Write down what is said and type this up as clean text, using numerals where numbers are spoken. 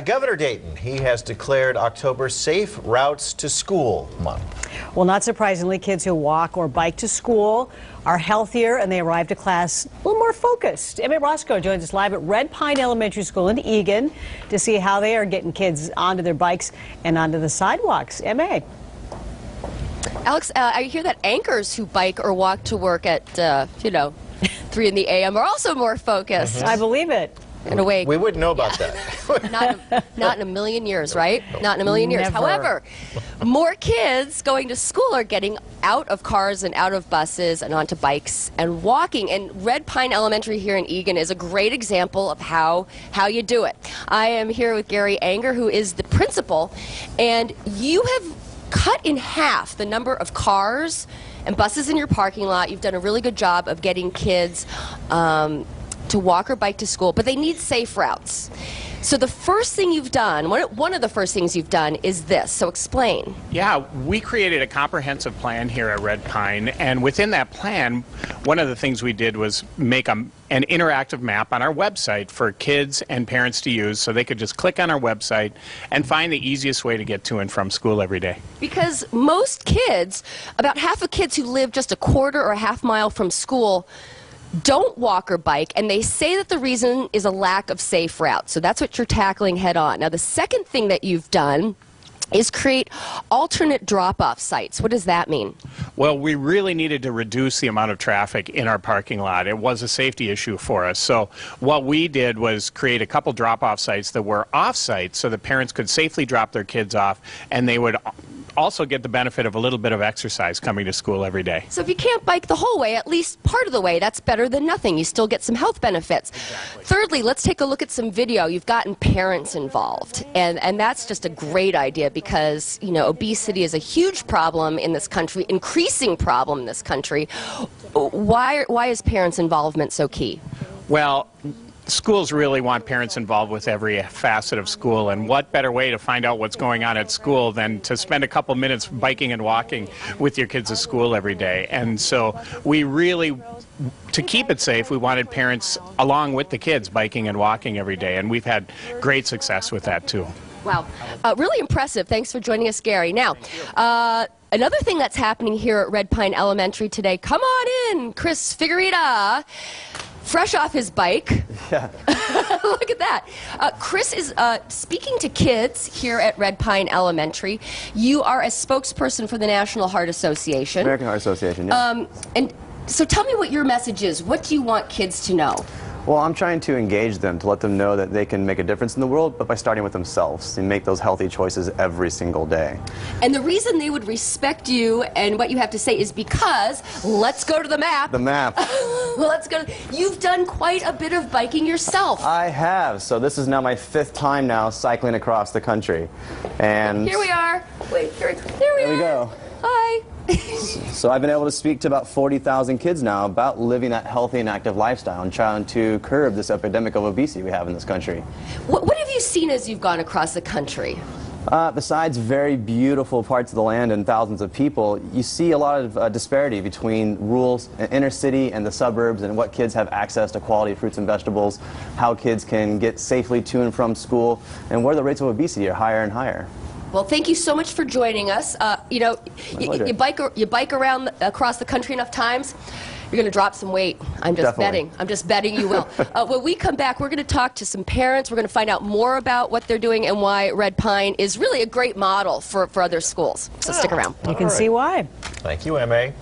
Governor Dayton, he has declared October Safe Routes to School Month. Well, not surprisingly, kids who walk or bike to school are healthier and they arrive to class a little more focused. Emma Roscoe joins us live at Red Pine Elementary School in Eagan to see how they are getting kids onto their bikes and onto the sidewalks. Emma. Alex, I hear that anchors who bike or walk to work at, 3 in the a.m. are also more focused. I believe it. In a way. We wouldn't know about that. Not in a million years, right? Not in a million years. Never. However, more kids going to school are getting out of cars and out of buses and onto bikes and walking. And Red Pine Elementary here in Eagan is a great example of how you do it. I am here with Gary Anger, who is the principal, and you have cut in half the number of cars and buses in your parking lot. You've done a really good job of getting kids to walk or bike to school, but they need safe routes. So the first thing you've done, one of the first things you've done is this. So explain. Yeah, we created a comprehensive plan here at Red Pine, and within that plan, one of the things we did was make an interactive map on our website for kids and parents to use, so they could just click on our website and find the easiest way to get to and from school every day. Because most kids, about half of kids who live just a quarter or a half mile from school, don't walk or bike, and they say that the reason is a lack of safe routes. So that's what you're tackling head on. Now, the second thing that you've done is create alternate drop-off sites. What does that mean? Well, we really needed to reduce the amount of traffic in our parking lot. It was a safety issue for us. So what we did was create a couple drop-off sites that were off-site so that parents could safely drop their kids off, and they would also get the benefit of a little bit of exercise coming to school every day. So if you can't bike the whole way, at least part of the way, that's better than nothing. You still get some health benefits. Exactly. Thirdly, let's take a look at some video. You've gotten parents involved, and that's just a great idea because, obesity is a huge problem in this country, increasing problem in this country. Why is parents' involvement so key? Well, schools really want parents involved with every facet of school, and what better way to find out what's going on at school than to spend a couple minutes biking and walking with your kids at school every day. And so we really, to keep it safe, we wanted parents along with the kids biking and walking every day, and we've had great success with that too. Wow. Really impressive. Thanks for joining us, Gary. Now, another thing that's happening here at Red Pine Elementary today, come on in, Chris Figureida. Fresh off his bike. Yeah. Look at that. Chris is speaking to kids here at Red Pine Elementary. You are a spokesperson for the National Heart Association. American Heart Association, yeah. And so tell me what your message is. What do you want kids to know? Well, I'm trying to engage them, to let them know that they can make a difference in the world, but by starting with themselves and make those healthy choices every single day. And the reason they would respect you and what you have to say is because, let's go to the map. The map. Let's go. You've done quite a bit of biking yourself. I have. So this is now my 5th time now cycling across the country. And here we are. Wait, there we go. Hi. So I've been able to speak to about 40,000 kids now about living that healthy and active lifestyle and trying to curb this epidemic of obesity we have in this country. What have you seen as you've gone across the country? Besides very beautiful parts of the land and thousands of people, you see a lot of disparity between rural and inner city and the suburbs, and what kids have access to quality fruits and vegetables, how kids can get safely to and from school, and where the rates of obesity are higher and higher. Well, thank you so much for joining us. You bike around across the country enough times, you're going to drop some weight. I'm just betting. I'm just betting you will. When we come back, we're going to talk to some parents. We're going to find out more about what they're doing and why Red Pine is really a great model for other schools. So stick around. You can see why. Thank you, M.A.